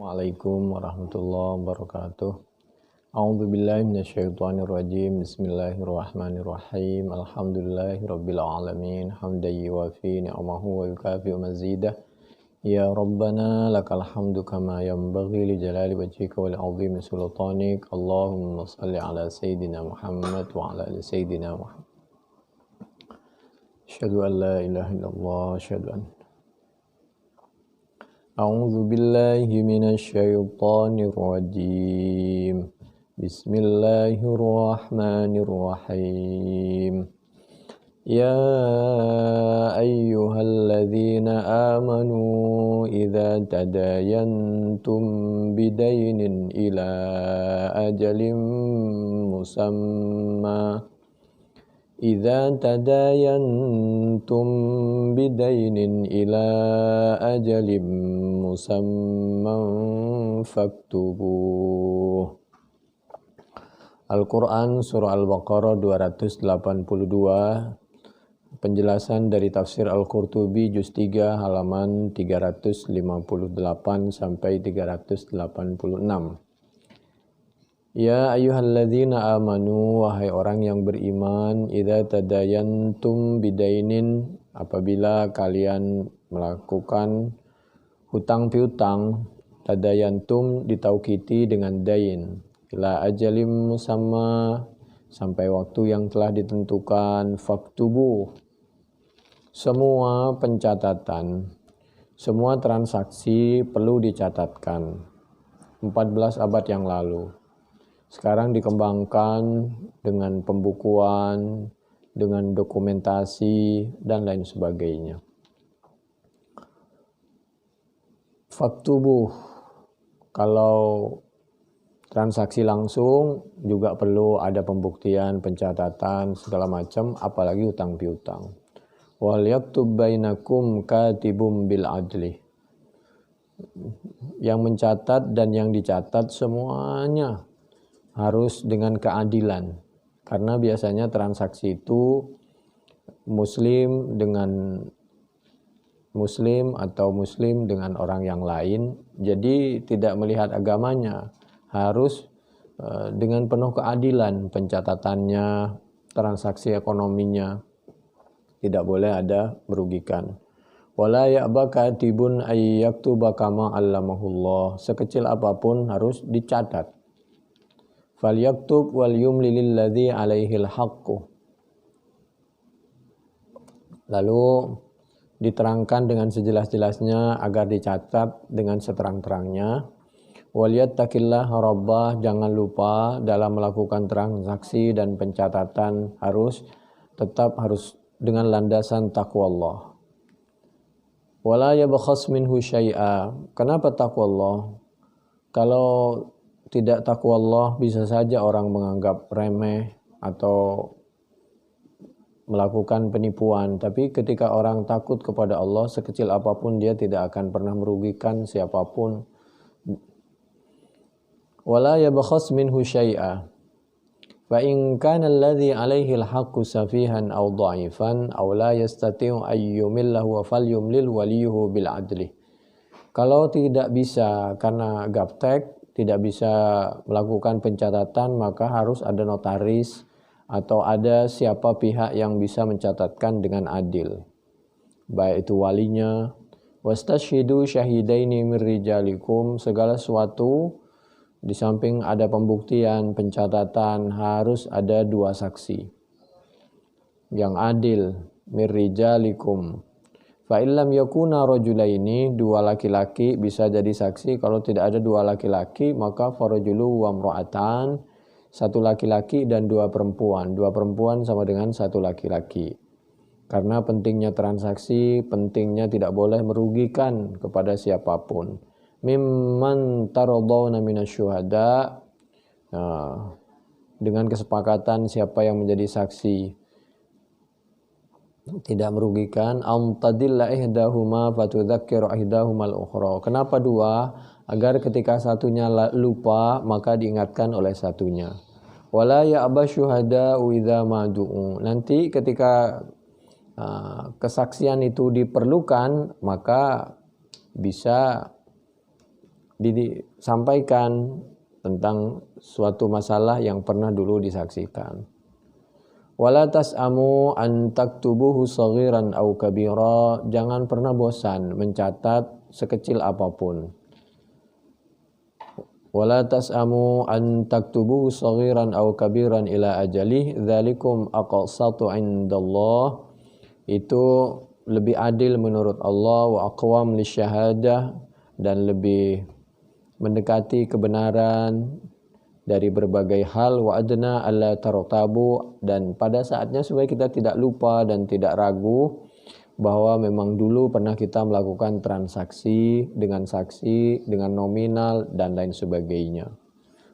Assalamualaikum warahmatullahi wabarakatuh. A'udzu billahi minasyaitonir rajim. Bismillahirrahmanirrahim. Alhamdulillahirabbil alamin. Hamdan yuwafi ni'amahu wa yukafi'u mazidah. Ya Rabbana lakal hamdu kama yanbaghi li jalali wajhika wa li 'azimi sultanik. Allahumma shalli ala sayidina Muhammad wa ala ali sayidina Muhammad. Asyhadu an la ilaha illallah, asyhadu an A'udzu billahi minasyaitonir rajim. Bismillahirrahmanirrahim. Ya ayyuhalladzina amanu idza tadayantum bidainin ila ajalin musamma إذا تداينتم بدين إلى أجل مسمى فاكتبوه. Al-Quran Surah Al-Baqarah 282. Penjelasan dari tafsir Al-Qurtubi Juz 3 halaman 358 sampai 386. Ya ayyuhalladzina amanu, wahai orang yang beriman, idza tadayantum bidainin, apabila kalian melakukan hutang piutang, tadayantum ditaukiti dengan dain, ila ajalim musamma, sampai waktu yang telah ditentukan, faktubuh, semua pencatatan, semua transaksi perlu dicatatkan. 14 abad yang lalu. Sekarang dikembangkan dengan pembukuan, dengan dokumentasi, dan lain sebagainya. Faktubuh, kalau transaksi langsung juga perlu ada pembuktian, pencatatan, segala macam, apalagi hutang piutang. Wal yaktub bainakum katibum bil adli. Yang mencatat dan yang dicatat semuanya harus dengan keadilan, karena biasanya transaksi itu muslim dengan muslim atau muslim dengan orang yang lain, jadi tidak melihat agamanya, harus dengan penuh keadilan pencatatannya, transaksi ekonominya, tidak boleh ada merugikan. Wala ya'ba katibun ay yaktuba kama 'allamahullah, sekecil apapun harus dicatat. Falyaktub wal yumli lilladzi 'alaihil haqqu. Lalu diterangkan dengan sejelas-jelasnya agar dicatat dengan seterang-terangnya. Walyattaqillaha rabbah, jangan lupa dalam melakukan transaksi dan pencatatan tetap harus dengan landasan taqwallah. Wala yabkhas minhu syai'a. Kenapa taqwallah? Kalau tidak taqwallah, bisa saja orang menganggap remeh atau melakukan penipuan. Tapi ketika orang takut kepada Allah, sekecil apapun dia tidak akan pernah merugikan siapapun. Wala yabkhas minhu syai'a. Fa in kana alladhi 'alaihi al-haqqu safihan aw dha'ifan aw la yastati'u ay yumillahu falyumlil waliyuhu bil 'adli. Kalau tidak bisa karena gaptek, tidak bisa melakukan pencatatan, maka harus ada notaris atau ada siapa pihak yang bisa mencatatkan dengan adil, baik itu walinya. Wastashhidu syahidaini mir rijalikum, segala sesuatu di samping ada pembuktian, pencatatan, harus ada dua saksi yang adil, mir rijalikum. Fa illam yakuna rajulaini, dua laki-laki bisa jadi saksi. Kalau tidak ada dua laki-laki, maka farajulu wa imra'atan, satu laki-laki dan dua perempuan. Dua perempuan sama dengan satu laki-laki. Karena pentingnya transaksi, pentingnya tidak boleh merugikan kepada siapapun. Mimman taradawna minasyuhada, dengan kesepakatan siapa yang menjadi saksi tidak merugikan. Amtadilla ihdahuma fatudzakiru ihdahumal ukhra. Kenapa dua? Agar ketika satunya lupa maka diingatkan oleh satunya. Wala ya'ba syuhada'u idza madu'u. Nanti ketika kesaksian itu diperlukan, maka bisa disampaikan tentang suatu masalah yang pernah dulu disaksikan. Wala tas'amu an taktubuhu saghiran aw kabira, jangan pernah bosan mencatat sekecil apapun. Wala tas'amu an taktubuhu saghiran aw kabiran ila ajalih, dzalikum aqsatu indallah, itu lebih adil menurut Allah, wa aqwam lisyahadah, dan lebih mendekati kebenaran dari berbagai hal, wa adna alla tartabu, dan pada saatnya supaya kita tidak lupa dan tidak ragu bahwa memang dulu pernah kita melakukan transaksi dengan saksi, dengan nominal dan lain sebagainya.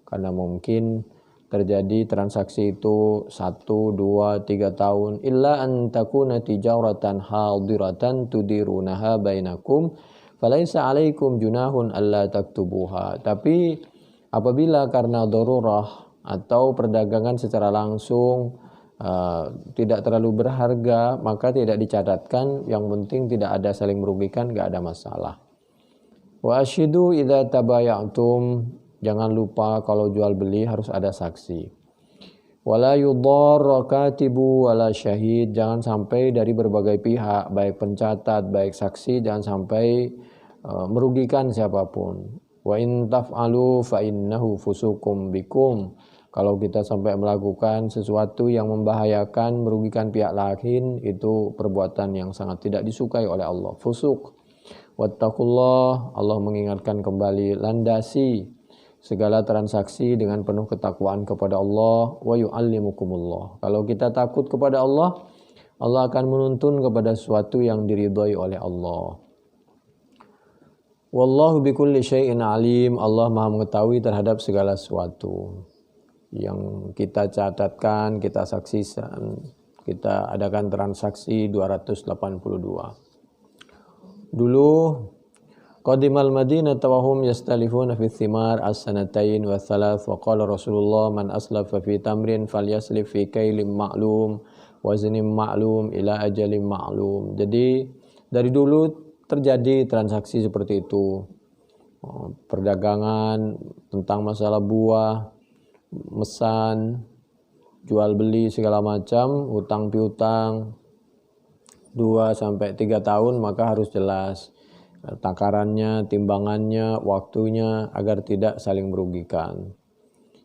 Karena mungkin terjadi transaksi itu 1, 2, 3 tahun, illa an takuna tijaratan hadiratan tudirunaha bainakum falaisa alaikum junahun alla taktubuha. Tapi apabila karena darurah atau perdagangan secara langsung tidak terlalu berharga, maka tidak dicatatkan, yang penting tidak ada saling merugikan, tidak ada masalah. Wa ashidu idza tabayatum, jangan lupa kalau jual beli harus ada saksi. Wala yudarra katibu wala syahid, jangan sampai dari berbagai pihak, baik pencatat, baik saksi, jangan sampai merugikan siapapun. Wa in taf'alu fa innahu fusukum bikum, kalau kita sampai melakukan sesuatu yang membahayakan, merugikan pihak lain, itu perbuatan yang sangat tidak disukai oleh Allah, fusuk. Wattaqullah, Allah mengingatkan kembali, landasi segala transaksi dengan penuh ketakwaan kepada Allah. Wa yu'allimukumullah, kalau kita takut kepada Allah, Allah akan menuntun kepada sesuatu yang diridhai oleh Allah. Wallahu bikulli syai'in alim, Allah Maha mengetahui terhadap segala sesuatu yang kita catatkan, kita saksikan. Kita adakan transaksi 282. Dulu qadimal Madinah wa hum yastalifuna fi thimar as-sanatain wa thalath, wa qala Rasulullah man aslafa fi tamrin falyaslif fi kailin ma'lum waznin ma'lum ila ajalin ma'lum. Jadi dari dulu terjadi transaksi seperti itu, perdagangan tentang masalah buah, mesan, jual beli segala macam, hutang piutang 2-3 tahun, maka harus jelas takarannya, timbangannya, waktunya, agar tidak saling merugikan.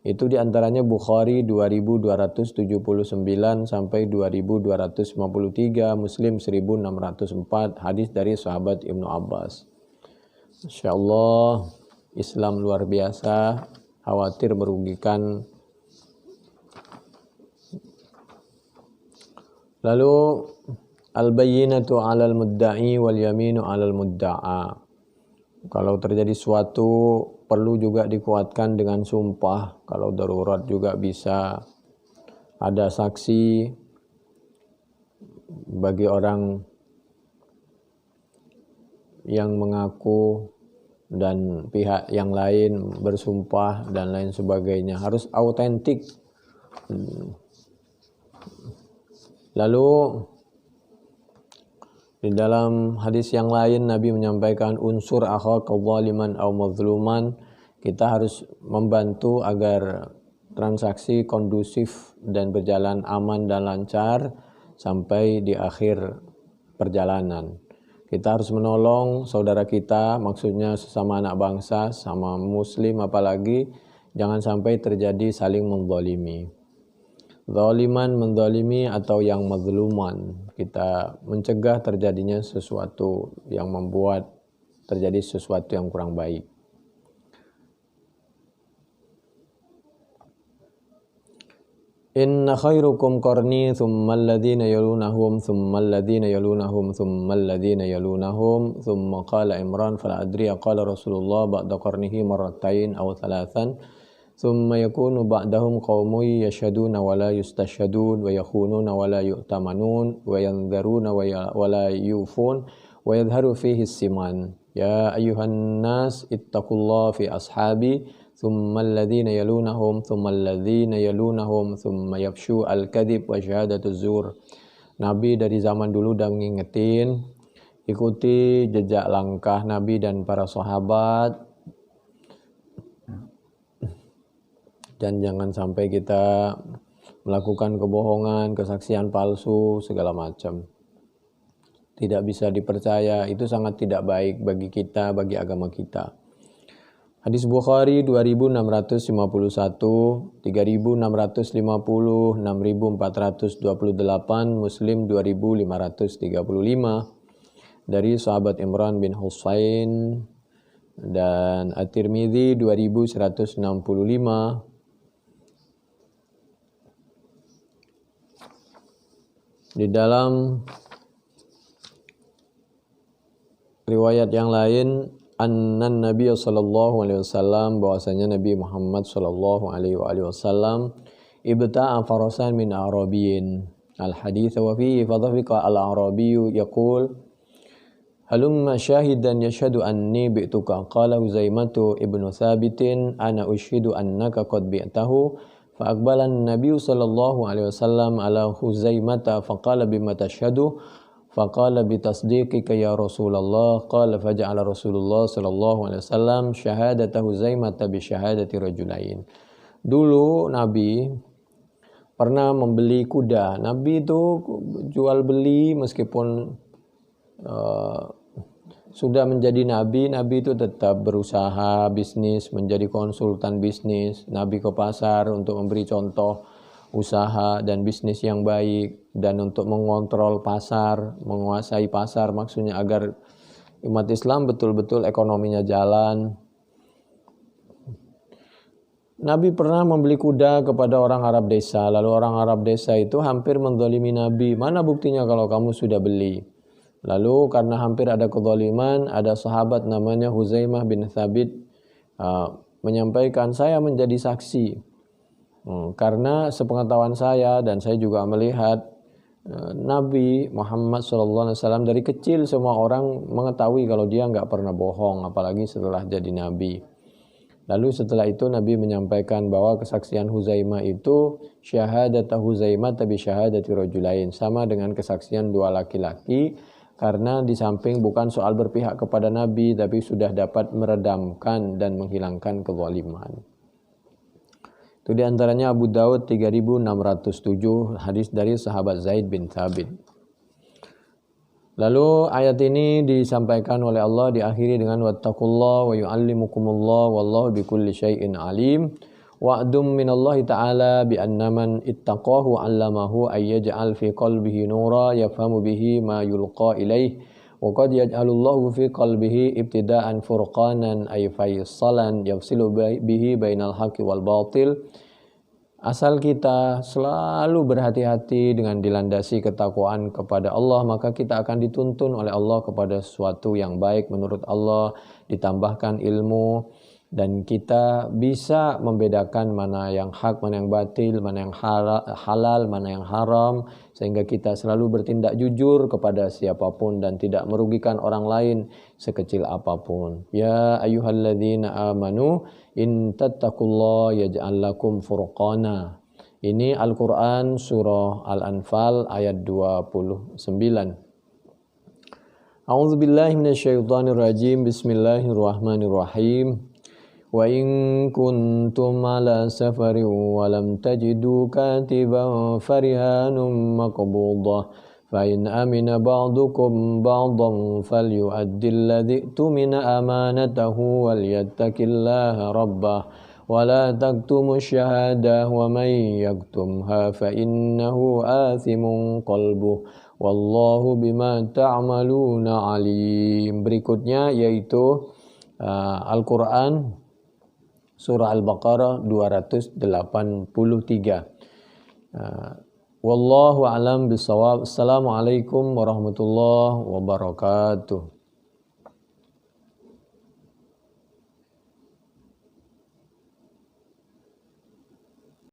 Itu diantaranya Bukhari 2279 sampai 2253, Muslim 1604, hadis dari sahabat Ibnu Abbas. Insyaallah Islam luar biasa, khawatir merugikan. Lalu al-bayyinatu 'alal mudda'i wal yaminu 'alal mudda'a. Kalau terjadi suatu perlu juga dikuatkan dengan sumpah. Kalau darurat juga bisa ada saksi bagi orang yang mengaku dan pihak yang lain bersumpah dan lain sebagainya, harus autentik. Lalu di dalam hadis yang lain Nabi menyampaikan unsur akhaka zaliman aw mazluman, kita harus membantu agar transaksi kondusif dan berjalan aman dan lancar sampai di akhir perjalanan. Kita harus menolong saudara kita, maksudnya sesama anak bangsa, sama muslim apalagi, jangan sampai terjadi saling menzalimi. Zaliman, menzalimi, atau yang mazluman. Kita mencegah terjadinya sesuatu yang membuat terjadi sesuatu yang kurang baik. Inna khairukum qarni thumma alladhina yalunahum thumma alladhina yalunahum thumma alladhina yalunahum thumma qala Imran fala adri qala Rasulullah ba'da qarnihi marratain aw thalathan thumma yakunu ba'dahum qaumun yashhaduna wa la yustashhadun wa yakhununa wa la yu'tamanun wa yanzaruna wa la yufun wa yadhharu fihi siman. Ya ayyuhan nas ittaqullaha fi ashabi thumma alladhina yalunahum thumma alladhina yalunahum thumma yafshu al-kadhib wa syahadatu zur. Nabi dari zaman dulu udah mengingetin, ikuti jejak langkah Nabi dan para sahabat dan jangan sampai kita melakukan kebohongan, kesaksian palsu, segala macam. Tidak bisa dipercaya, itu sangat tidak baik bagi kita, bagi agama kita. Hadis Bukhari 2651, 3650, 6428, Muslim 2535 dari sahabat Imran bin Husain, dan At-Tirmidzi 2165. Di dalam riwayat yang lain, annan Nabi sallallahu alaihi wasallam, bahwasanya Nabi Muhammad sallallahu alaihi wasallam ibta'a farasan min Arabiyyin. Al-hadits wa fihi fadhafiqa al-Arabiyyu yaqul halumma syahidan yashhadu anni bi'tuka. Qala Huzaimatu ibnu Thabitin ana ushidu annaka qad bi'tahu. Fa aqbala an-nabiy sallallahu alaihi wasallam ala Huzaimata faqala bima tashhadu. Faqala bitasdiqika ya Rasulullah. Qala faja'ala Rasulullah sallallahu alaihi wasallam syahadata Huzaimata bi syahadati rajulain. Dulu Nabi pernah membeli kuda. Nabi itu jual beli meskipun sudah menjadi nabi itu tetap berusaha bisnis, menjadi konsultan bisnis. Nabi ke pasar untuk memberi contoh usaha dan bisnis yang baik, dan untuk mengontrol pasar, menguasai pasar, maksudnya agar umat Islam betul-betul ekonominya jalan. Nabi pernah membeli kuda kepada orang Arab desa, lalu orang Arab desa itu hampir menzalimi Nabi. Mana buktinya kalau kamu sudah beli? Lalu karena hampir ada kezaliman, ada sahabat namanya Huzaimah bin Thabit menyampaikan, saya menjadi saksi. Karena sepengetahuan saya dan saya juga melihat Nabi Muhammad SAW dari kecil semua orang mengetahui kalau dia nggak pernah bohong, apalagi setelah jadi Nabi. Lalu setelah itu Nabi menyampaikan bahwa kesaksian Huzaimah itu syahadat Huzaimah tabi syahadati rajulain, sama dengan kesaksian dua laki-laki, karena di samping bukan soal berpihak kepada Nabi, tapi sudah dapat meredamkan dan menghilangkan kezaliman. Itu diantaranya Abu Daud 3607, hadis dari sahabat Zaid bin Thabit. Lalu ayat ini disampaikan oleh Allah, diakhiri dengan wattaqullah wa yu'allimukumullah wallahu bikulli syai'in alim. Wa'dum minallahi ta'ala bi anna man ittaqahu 'allamahu ay yaj'al fi qalbihi nura yafhamu bihi ma yulqa ilaih. Wa qad yaj'alullahu fi qalbihi ibtida'an furqanan ay faysalan yafsilu bihi bainal haqqi wal batil. Asal kita selalu berhati-hati dengan dilandasi ketakwaan kepada Allah, maka kita akan dituntun oleh Allah kepada sesuatu yang baik menurut Allah, ditambahkan ilmu, dan kita bisa membedakan mana yang hak, mana yang batil, mana yang halal, mana yang haram, sehingga kita selalu bertindak jujur kepada siapapun dan tidak merugikan orang lain sekecil apapun. Ya ayyuhalladzina amanu in tattaqullaha yaj'al lakum furqana. Ini Al-Quran surah Al-Anfal ayat 29. A'udzubillahi minasyaitonirrajim. Bismillahirrahmanirrahim. Wa in kuntum ala safarin wa lam tajidu katiban farihanun maqbudah fa in amina ba'dukum ba'dan falyu'addi alladhi tumina amanatahu wal yattaqillaha rabbah wa la taktumu syahadah wa man yaktumha fa innahu athimun qalbuh wallahu bima ta'maluna alim. Berikutnya yaitu Al-Quran Surah Al-Baqarah 283. Wallahu a'lam bishawab. Assalamualaikum warahmatullahi wabarakatuh.